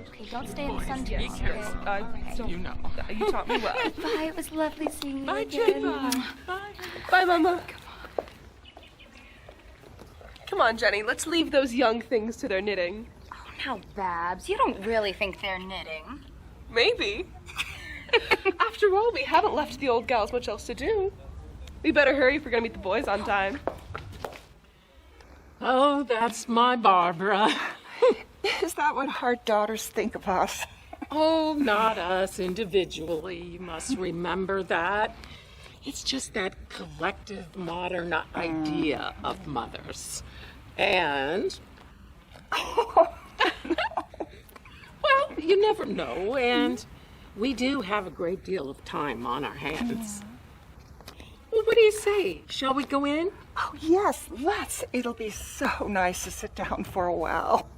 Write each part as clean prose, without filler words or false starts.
Okay, don't stay in the sun too Be long. careful. Okay. You know. You taught me well. Bye, it was lovely seeing you Bye, again. Jenny. Bye. Bye, Mama. Come on, Jenny, let's leave those young things to their knitting. Oh, now, Babs, you don't really think they're knitting. Maybe. After all, we haven't left the old gals much else to do. We better hurry if we're gonna meet the boys on time. Oh, that's my Barbara. Is that what our daughters think of us? Oh, not us individually. You must remember that. It's just that collective modern idea of mothers. And, well, you never know, and we do have a great deal of time on our hands. Well, what do you say? Shall we go in? Oh, yes, let's. It'll be so nice to sit down for a while.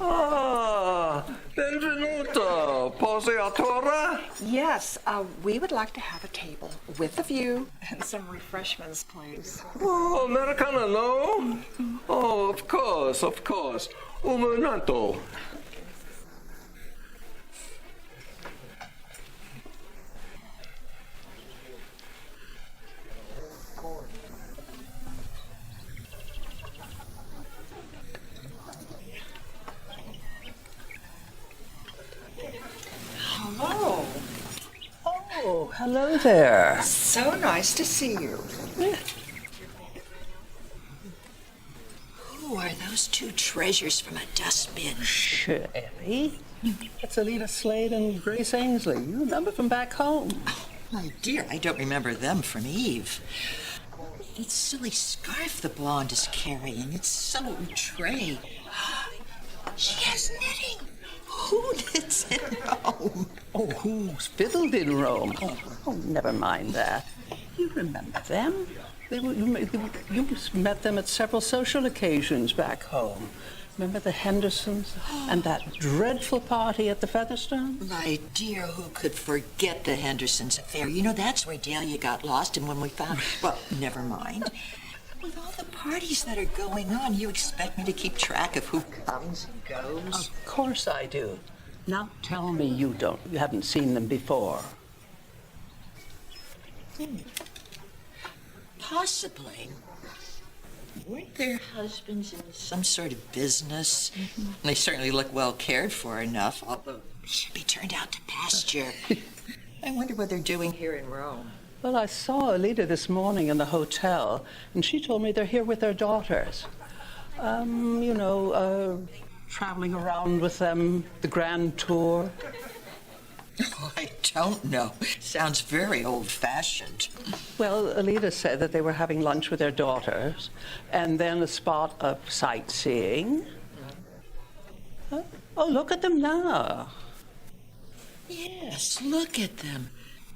Ah, benvenuto, posseatore. Yes, we would like to have a table with a view and some refreshments, please. Oh, Americano, no? Oh, of course, of course. Un momento. Hello. Oh, hello there. So nice to see you. Who are those two treasures from a dustbin? Sherry? That's Alita Slade and Grace Ainsley. You remember from back home. Oh, my dear, I don't remember them from Eve. That silly scarf the blonde is carrying, it's so outre. She has knitting. Who knits in Rome? Oh, who's fiddled in Rome? Oh, never mind that. You remember them? You met them at several social occasions back home. Remember the Hendersons and that dreadful party at the Featherstone? My dear, who could forget the Hendersons affair? You know, that's where Dahlia got lost, and when we found... Well, never mind. With all the parties that are going on, you expect me to keep track of who comes and goes? Of course I do. Now tell me you haven't seen them before. Possibly. Weren't their husbands in some sort of business? They certainly look well cared for enough, although they should be turned out to pasture. I wonder what they're doing here in Rome. Well, I saw Alita this morning in the hotel, and she told me they're here with their daughters. Traveling around with them, the grand tour. Oh, I don't know. Sounds very old-fashioned. Well, Alita said that they were having lunch with their daughters, and then a spot of sightseeing. Oh, look at them now. Yes, look at them.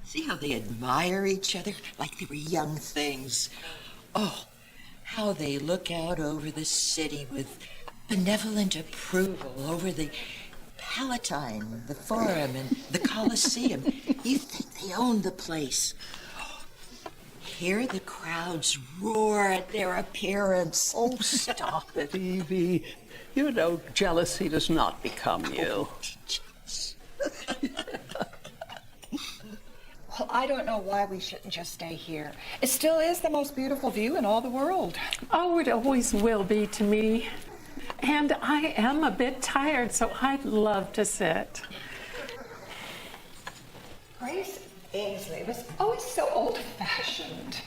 See how they admire each other like they were young things. Oh, how they look out over the city with benevolent approval over the Palatine, the Forum, and the Colosseum. You think they own the place. Hear the crowds roar at their appearance. Oh, stop it, Evie. You know, jealousy does not become you. Well, I don't know why we shouldn't just stay here. It still is the most beautiful view in all the world. Oh, it always will be to me. And I am a bit tired, so I'd love to sit. Grace Ainsley was always so old-fashioned.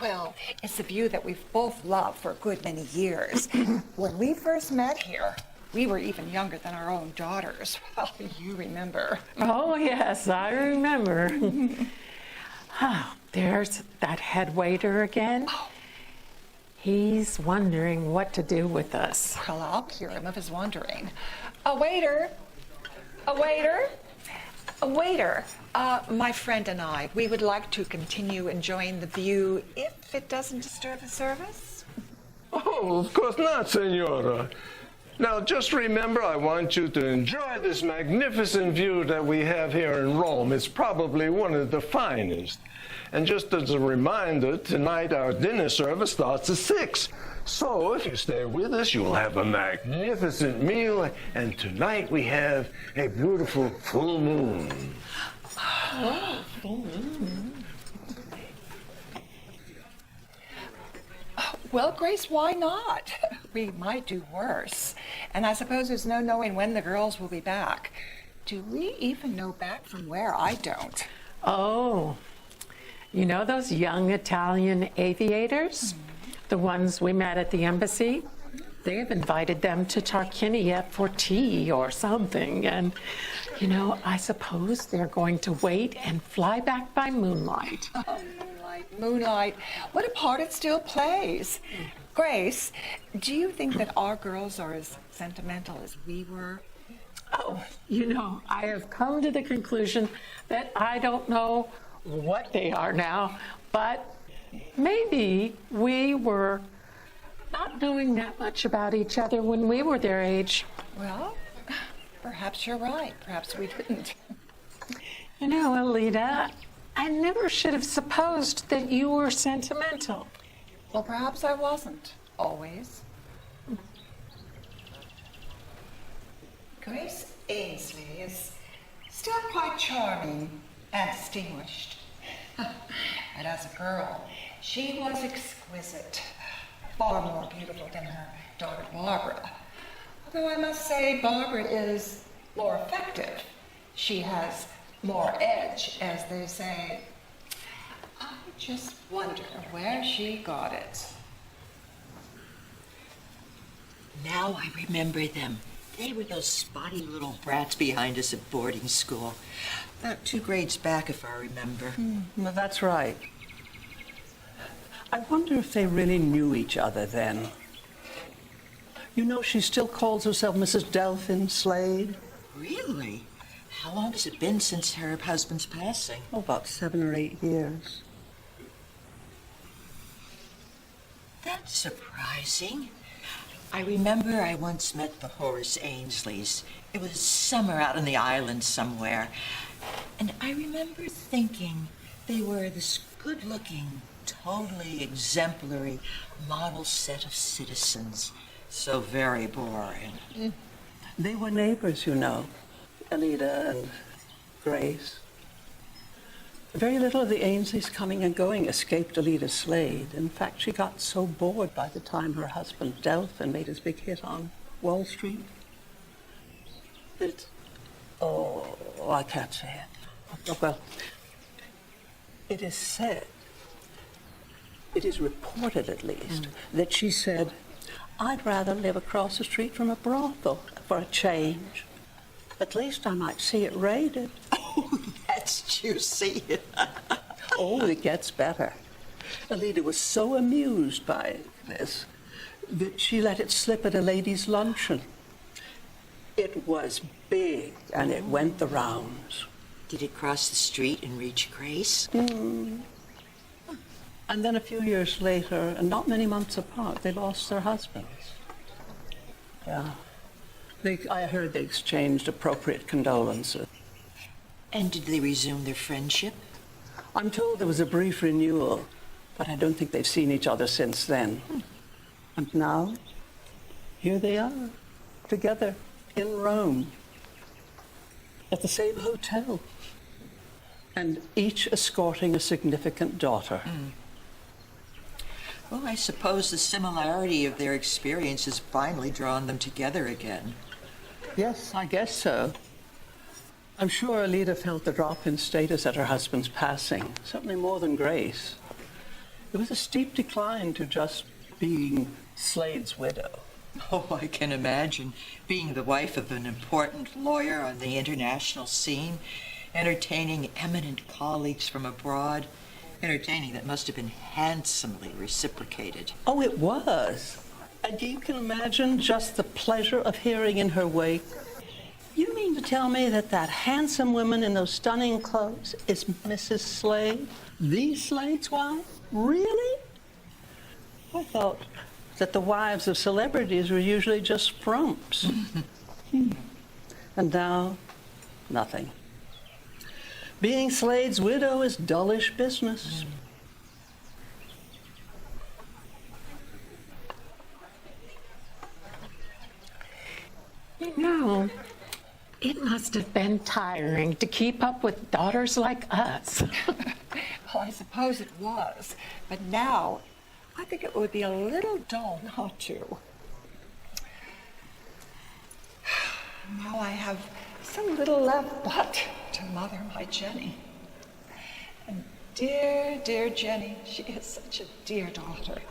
Well, it's a view that we've both loved for a good many years. When we first met here, we were even younger than our own daughters. Well, you remember. Oh, yes, I remember. Oh, there's that head waiter again. He's wondering what to do with us. Well, I'll cure him of his wondering. A waiter! A waiter! A waiter! My friend and I, we would like to continue enjoying the view if it doesn't disturb the service. Oh, of course not, Senora. Now, just remember, I want you to enjoy this magnificent view that we have here in Rome. It's probably one of the finest. And just as a reminder, tonight our dinner service starts at 6. So if you stay with us, you'll have a magnificent meal. And tonight we have a beautiful full moon. Oh, full moon. Well, Grace, why not? We might do worse. And I suppose there's no knowing when the girls will be back. Do we even know back from where? I don't. Oh, you know those young Italian aviators? The ones we met at the embassy? They have invited them to Tarquinia for tea or something. And, you know, I suppose they're going to wait and fly back by moonlight. Oh, moonlight. What a part it still plays. Grace, do you think that our girls are as sentimental as we were? Oh, you know, I have come to the conclusion that I don't know what they are now, but maybe we were not knowing that much about each other when we were their age. Well, perhaps you're right. Perhaps we didn't. You know, Alita, I never should have supposed that you were sentimental. Well, perhaps I wasn't always. Grace Ainsley is still quite charming and distinguished. And as a girl, she was exquisite, far more beautiful than her daughter Barbara. Although I must say Barbara is more effective. She has more edge, as they say. I just wonder where she got it. Now I remember them. They were those spotty little brats behind us at boarding school. About 2 grades back, if I remember. Well, that's right. I wonder if they really knew each other then. You know, she still calls herself Mrs. Delphine Slade. Really? How long has it been since her husband's passing? Oh, about 7 or 8 years. That's surprising. I remember I once met the Horace Ainsleys. It was summer out on the island somewhere. And I remember thinking they were this good-looking, totally exemplary model set of citizens. So very boring. They were neighbors, you know. Alida and Grace. Very little of the Ainsleys coming and going escaped Alida Slade. In fact, she got so bored by the time her husband Delphin made his big hit on Wall Street that, I can't say it. Oh, well, it is said, it is reported at least, that she said, I'd rather live across the street from a brothel for a change. At least I might see it raided. Oh, that's juicy. Oh, it gets better. Alida was so amused by this that she let it slip at a ladies' luncheon. It was big, and it went the rounds. Did it cross the street and reach Grace? And then a few years later, and not many months apart, they lost their husbands. Yeah. I heard they exchanged appropriate condolences. And did they resume their friendship? I'm told there was a brief renewal, but I don't think they've seen each other since then. And now, here they are, together in Rome, at the same hotel, and each escorting a significant daughter. Well, I suppose the similarity of their experience has finally drawn them together again. Yes, I guess so. I'm sure Alida felt the drop in status at her husband's passing, certainly more than Grace. It was a steep decline to just being Slade's widow. Oh, I can imagine being the wife of an important lawyer on the international scene, entertaining eminent colleagues from abroad, entertaining that must have been handsomely reciprocated. Oh, it was. And you can imagine just the pleasure of hearing in her wake, you mean to tell me that that handsome woman in those stunning clothes is Mrs. Slade? The Slade's wife? Really? I thought that the wives of celebrities were usually just frumps. And now, nothing. Being Slade's widow is dullish business. You know, it must have been tiring to keep up with daughters like us. Well, I suppose it was, but now I think it would be a little dull not to. Now I have so little left but to mother my Jenny. And dear, dear Jenny, she is such a dear daughter.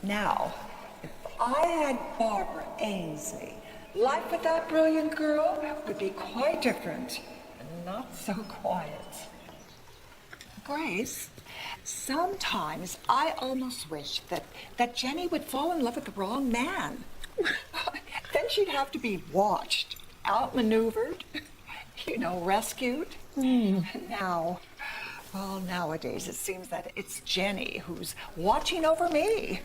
Now, if I had Barbara Ainsley, life with that brilliant girl would be quite different and not so quiet. Grace, sometimes I almost wish that Jenny would fall in love with the wrong man. Then she'd have to be watched, outmaneuvered, rescued. Now, well, nowadays it seems that it's Jenny who's watching over me,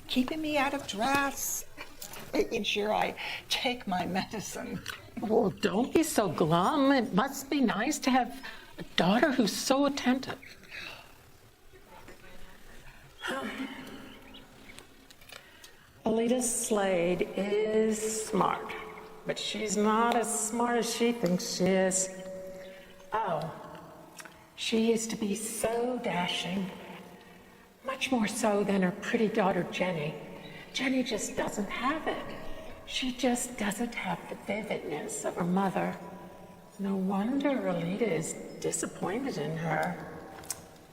keeping me out of dress, making sure I take my medicine. Well, don't be so glum. It must be nice to have a daughter who's so attentive. Alita Slade is smart, but she's not as smart as she thinks she is. Oh, she used to be so dashing, much more so than her pretty daughter Jenny. Jenny just doesn't have it. She just doesn't have the vividness of her mother. No wonder Alita is disappointed in her.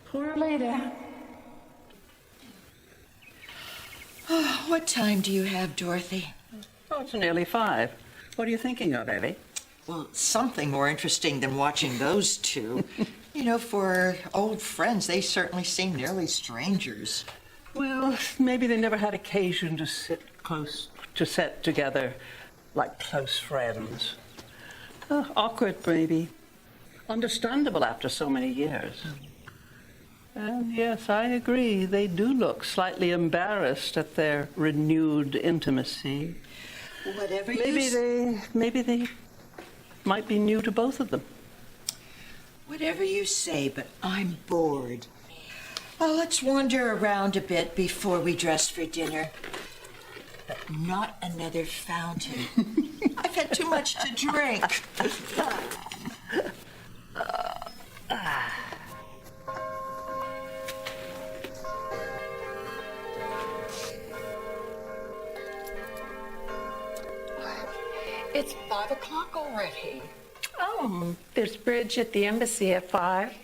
Poor Alita. Oh, what time do you have, Dorothy? Oh, it's nearly 5. What are you thinking of, Evie? Well, something more interesting than watching those two. For old friends, they certainly seem nearly strangers. Well, maybe they never had occasion to sit together like close friends. Awkward, maybe. Understandable after so many years. And yes, I agree. They do look slightly embarrassed at their renewed intimacy. Whatever Maybe they might be new to both of them. Whatever you say, but I'm bored. Well, let's wander around a bit before we dress for dinner. But not another fountain. I've had too much to drink. It's 5 o'clock already. Oh, there's bridge at the embassy at 5.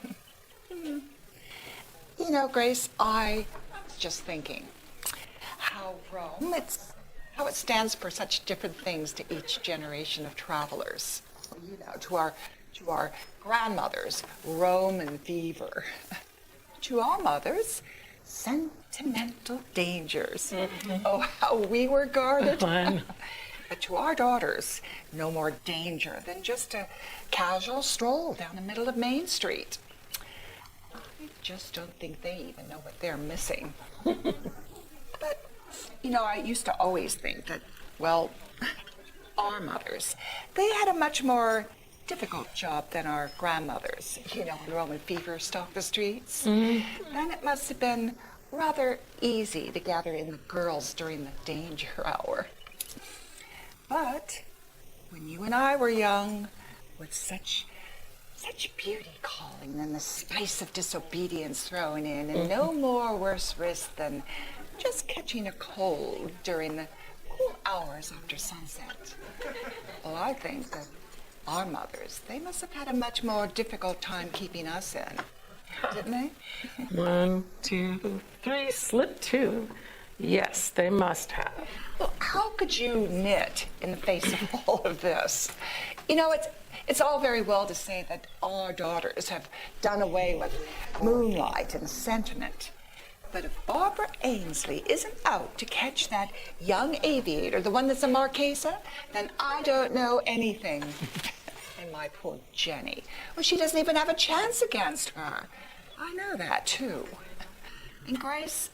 Grace, I was just thinking how Rome, how it stands for such different things to each generation of travelers. To our grandmothers, Rome and fever. To our mothers, sentimental dangers. Oh, how we were guarded. But to our daughters, no more danger than just a casual stroll down the middle of Main Street. I just don't think they even know what they're missing. But, I used to always think that, well, our mothers, they had a much more difficult job than our grandmothers. When Roman fever stalked the streets. Then it must have been rather easy to gather in the girls during the danger hour. But when you and I were young, with such beauty calling and the spice of disobedience thrown in, and no more worse risk than just catching a cold during the cool hours after sunset. Well, I think that our mothers, they must have had a much more difficult time keeping us in, didn't they? 1, 2, 3, slip 2. Yes, they must have. Well, how could you knit in the face of all of this? It's all very well to say that our daughters have done away with moonlight and sentiment. But if Barbara Ainsley isn't out to catch that young aviator, the one that's a Marquesa, then I don't know anything. And my poor Jenny, well, she doesn't even have a chance against her. I know that, too. And Grace,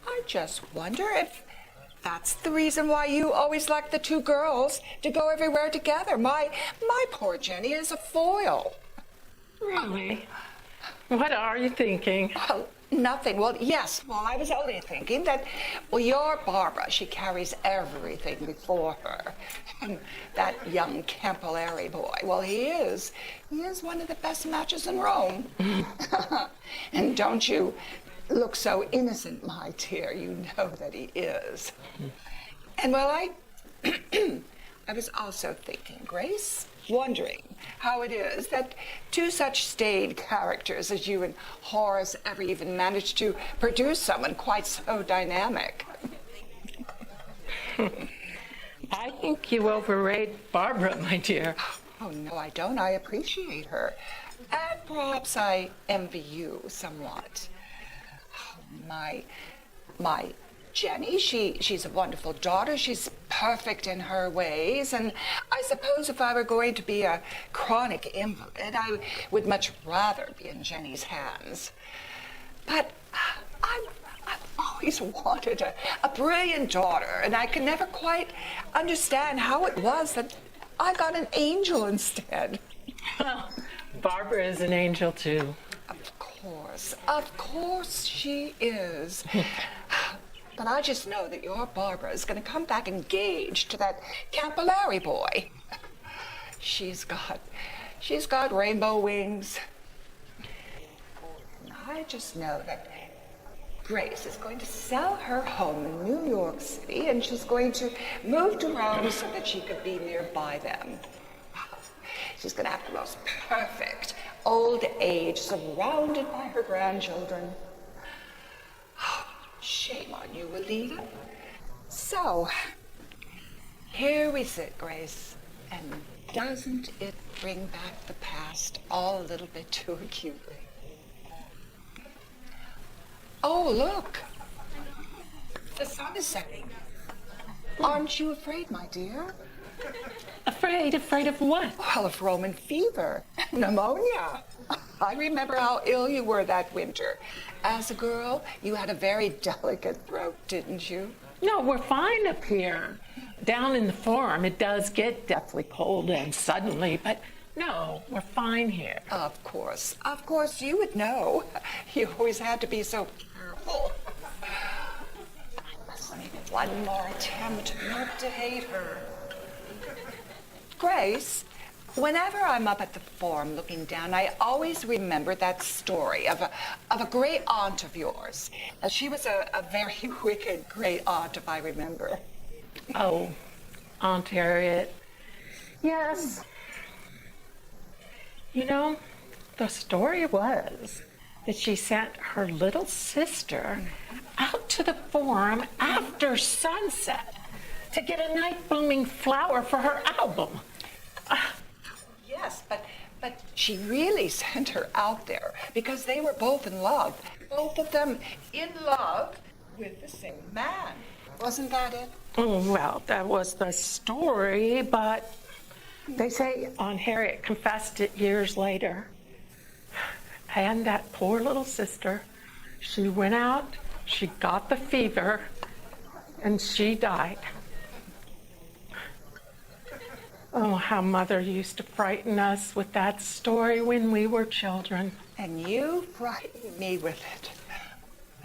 I just wonder That's the reason why you always like the two girls to go everywhere together. My poor Jenny is a foil. Really? What are you thinking? Well, nothing. Well, yes. Well, I was only thinking that, well, your Barbara, she carries everything before her. And that young Campolari boy, well, he is one of the best matches in Rome. And don't you look so innocent, my dear. You know that he is. And well, I was also thinking, Grace, wondering how it is that two such staid characters as you and Horace ever even managed to produce someone quite so dynamic. I think you overrate Barbara, my dear. Oh, no, I don't. I appreciate her. And perhaps I envy you somewhat. My Jenny, she's a wonderful daughter. She's perfect in her ways. And I suppose if I were going to be a chronic invalid, I would much rather be in Jenny's hands. But I've always wanted a brilliant daughter, and I can never quite understand how it was that I got an angel instead. Well, Barbara is an angel, too. Of course she is. But I just know that your Barbara is going to come back engaged to that Campolari boy. She's got rainbow wings. And I just know that Grace is going to sell her home in New York City, and she's going to move to Rome so that she could be nearby them. She's going to have the most perfect old age, surrounded by her grandchildren. Shame on you, Alita. So, here we sit, Grace, and doesn't it bring back the past all a little bit too acutely? Oh, look. The sun is setting. Aren't you afraid, my dear? Afraid of what? Well, of Roman fever, pneumonia. I remember how ill you were that winter. As a girl, you had a very delicate throat, didn't you? No, we're fine up here. Down in the Forum, it does get deathly cold and suddenly, but no, we're fine here. Of course, you would know. You always had to be so careful. I must make one more attempt not to hate her. Grace, whenever I'm up at the Forum looking down, I always remember that story of a great aunt of yours. She was a very wicked great aunt, if I remember. Oh, Aunt Harriet. Yes. You know, the story was that she sent her little sister out to the Forum after sunset to get a night blooming flower for her album. Yes, but she really sent her out there because they were both in love. Both of them in love with the same man. Wasn't that it? Oh, well, that was the story, but they say Aunt Harriet confessed it years later. And that poor little sister, she went out, she got the fever, and she died. Oh, how Mother used to frighten us with that story when we were children. And you frightened me with it.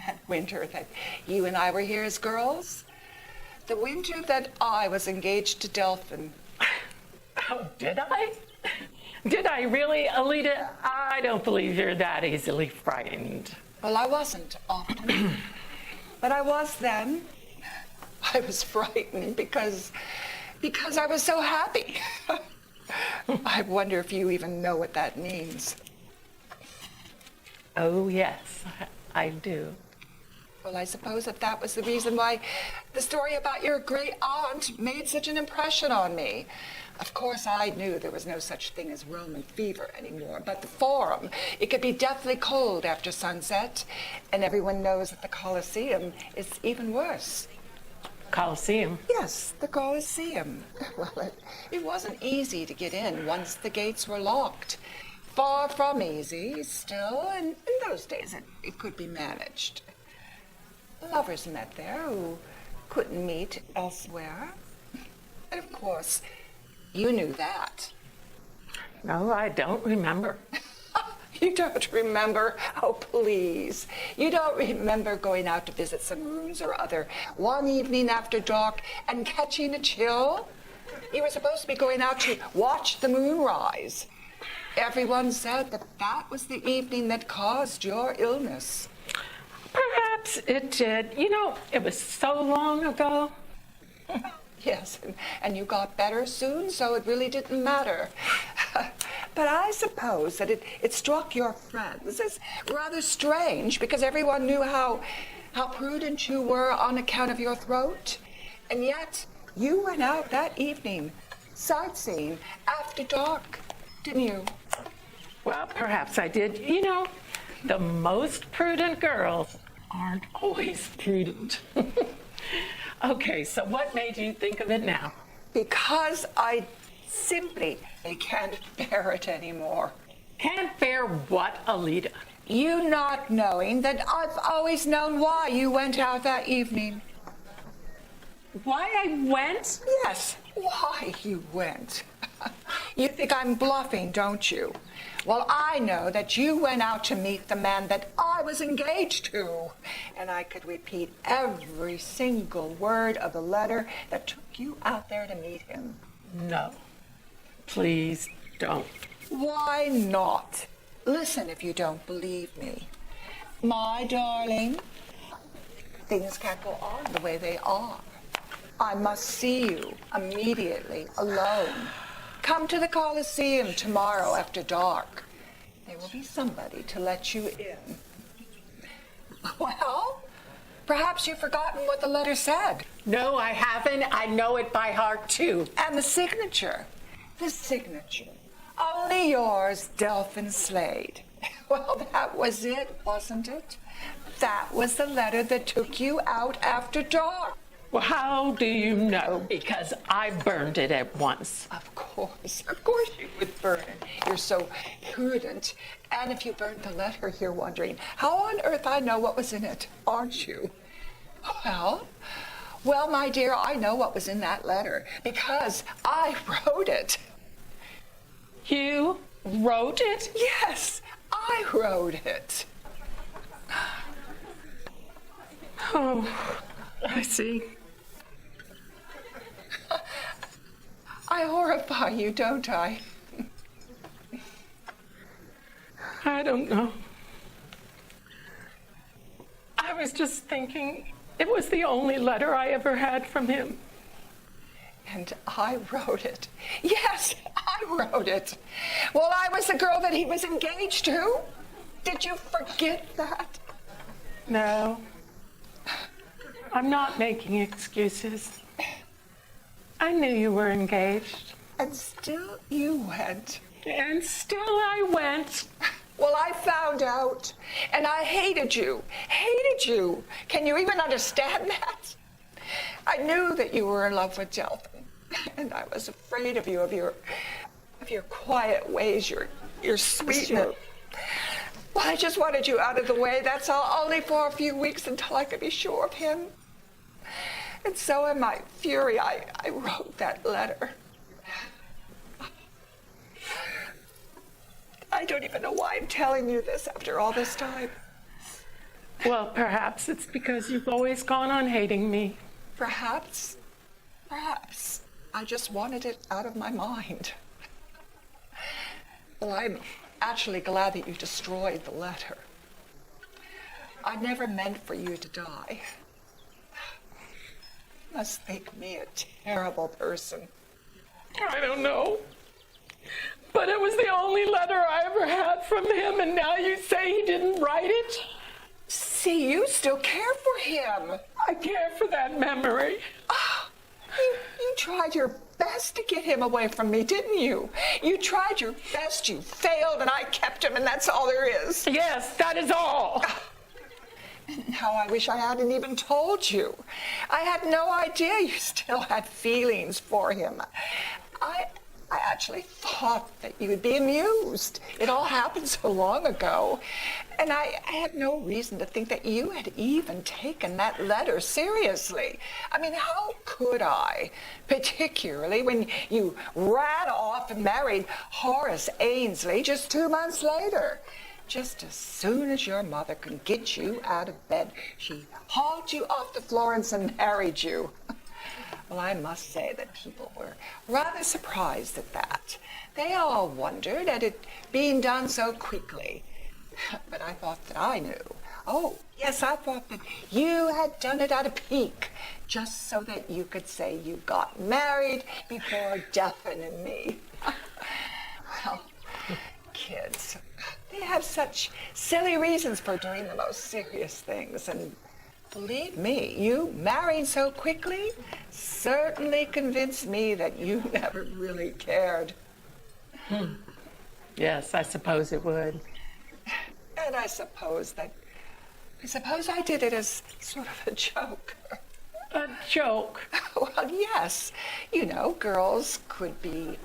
That winter that you and I were here as girls. The winter that I was engaged to Delphin. Oh, did I? Did I really, Alita? I don't believe you're that easily frightened. Well, I wasn't often. But I was then. I was frightened because I was so happy. I wonder if you even know what that means. Oh, yes, I do. Well, I suppose if that was the reason why the story about your great aunt made such an impression on me. Of course, I knew there was no such thing as Roman fever anymore, but the Forum, it could be deathly cold after sunset, and everyone knows that the Colosseum is even worse. Colosseum? Yes, the Colosseum. Well, it wasn't easy to get in once the gates were locked. Far from easy, still, and in those days it could be managed. Lovers met there who couldn't meet elsewhere. And of course, you knew that. No, I don't remember. You don't remember? Oh, please. You don't remember going out to visit some rooms or other one evening after dark and catching a chill? You were supposed to be going out to watch the moon rise. Everyone said that that was the evening that caused your illness. Perhaps it did. You know, it was so long ago. Yes, and you got better soon, so it really didn't matter. But I suppose that it struck your friends as rather strange because everyone knew how prudent you were on account of your throat. And yet, you went out that evening, sightseeing after dark, didn't you? Well, perhaps I did. You know, the most prudent girls aren't always prudent. Okay, so what made you think of it now? Because I simply can't bear it anymore. Can't bear what, Alita? You not knowing that I've always known why you went out that evening. Why I went? Yes, why you went. You think I'm bluffing, don't you? Well, I know that you went out to meet the man that I was engaged to. And I could repeat every single word of the letter that took you out there to meet him. No. Please don't. Why not? Listen if you don't believe me. My darling, things can't go on the way they are. I must see you immediately, alone. Come to the Coliseum tomorrow after dark. There will be somebody to let you in. Well, perhaps you've forgotten what the letter said. No, I haven't. I know it by heart, too. And the signature. The signature. Only yours, Delphin Slade. Well, that was it, wasn't it? That was the letter that took you out after dark. Well, how do you know? Because I burned it at once. Of course you would burn it. You're so prudent. And if you burned the letter, you're wondering, how on earth I know what was in it, aren't you? Well, my dear, I know what was in that letter because I wrote it. You wrote it? Yes, I wrote it. Oh, I see. I horrify you, don't I? I don't know. I was just thinking it was the only letter I ever had from him. And I wrote it. Yes, I wrote it. Well, I was the girl that he was engaged to. Did you forget that? No. I'm not making excuses. I knew you were engaged. And still you went. And still I went. Well, I found out, and I hated you. Hated you. Can you even understand that? I knew that you were in love with Delphin, and I was afraid of you, of your quiet ways, your sweetness. Well, I just wanted you out of the way, that's all, only for a few weeks until I could be sure of him. And so in my fury, I wrote that letter. I don't even know why I'm telling you this after all this time. Well, perhaps it's because you've always gone on hating me. Perhaps. I just wanted it out of my mind. Well, I'm actually glad that you destroyed the letter. I never meant for you to die. Must make me a terrible person. I don't know. But it was the only letter I ever had from him, and now you say he didn't write it? See, you still care for him. I care for that memory. Oh, you tried your best to get him away from me, didn't you? You tried your best, you failed, and I kept him, and that's all there is. Yes, that is all. Now I wish I hadn't even told you. I had no idea you still had feelings for him. I I actually thought that you would be amused. It all happened so long ago. And I had no reason to think that you had even taken that letter seriously. I mean, how could I? Particularly when you ran off and married Horace Ainsley just 2 months later. Just as soon as your mother could get you out of bed, she hauled you off to Florence and married you. Well, I must say that people were rather surprised at that. They all wondered at it being done so quickly. But I thought that I knew. Oh, yes, I thought that you had done it at a pique, just so that you could say you got married before Duffin and me. Well, kids, they have such silly reasons for doing the most serious things, and believe me, you married so quickly certainly convinced me that you never really cared. Yes, I suppose it would. And I suppose I did it as sort of a joke. A joke? Well, yes. You know, girls could be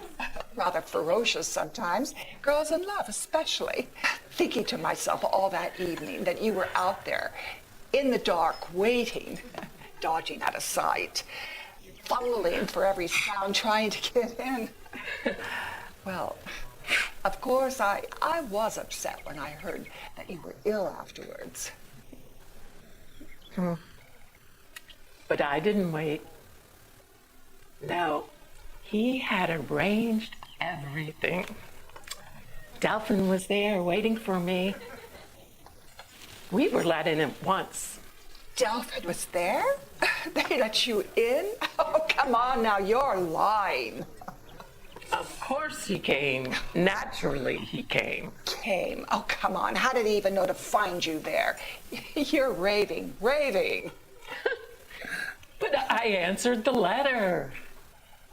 rather ferocious sometimes. Girls in love, especially. Thinking to myself all that evening that you were out there in the dark, waiting, dodging out of sight, fumbling for every sound, trying to get in. Well, of course, I was upset when I heard that you were ill afterwards. But I didn't wait. No, he had arranged everything. Delphin was there waiting for me. We were let in at once. Delphin was there? They let you in? Oh, come on now, you're lying. Of course he came. Naturally he came. Came? Oh, come on. How did he even know to find you there? You're raving. But I answered the letter.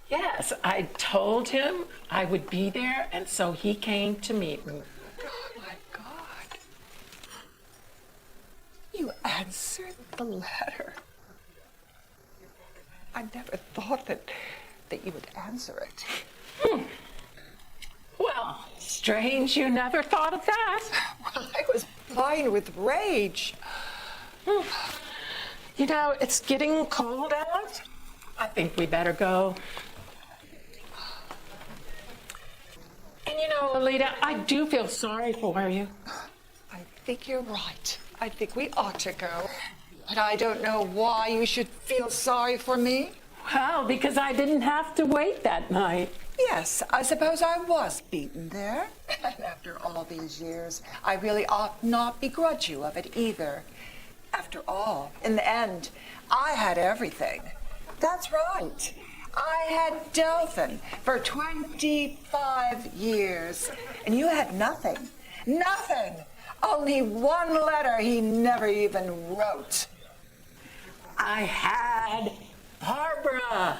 Yes, I told him I would be there, and so he came to meet me. Oh, my God. You answered the letter. I never thought that you would answer it. Well, strange you never thought of that. Well, I was blind with rage. You know, it's getting cold out. I think we better go. And you know, Alita, I do feel sorry for you. I think you're right. I think we ought to go. But I don't know why you should feel sorry for me. Well, because I didn't have to wait that night. Yes, I suppose I was beaten there. And after all these years, I really ought not begrudge you of it either. After all, in the end, I had everything. That's right. I had Delphin for 25 years. And you had nothing. Nothing. Only one letter he never even wrote. I had Barbara.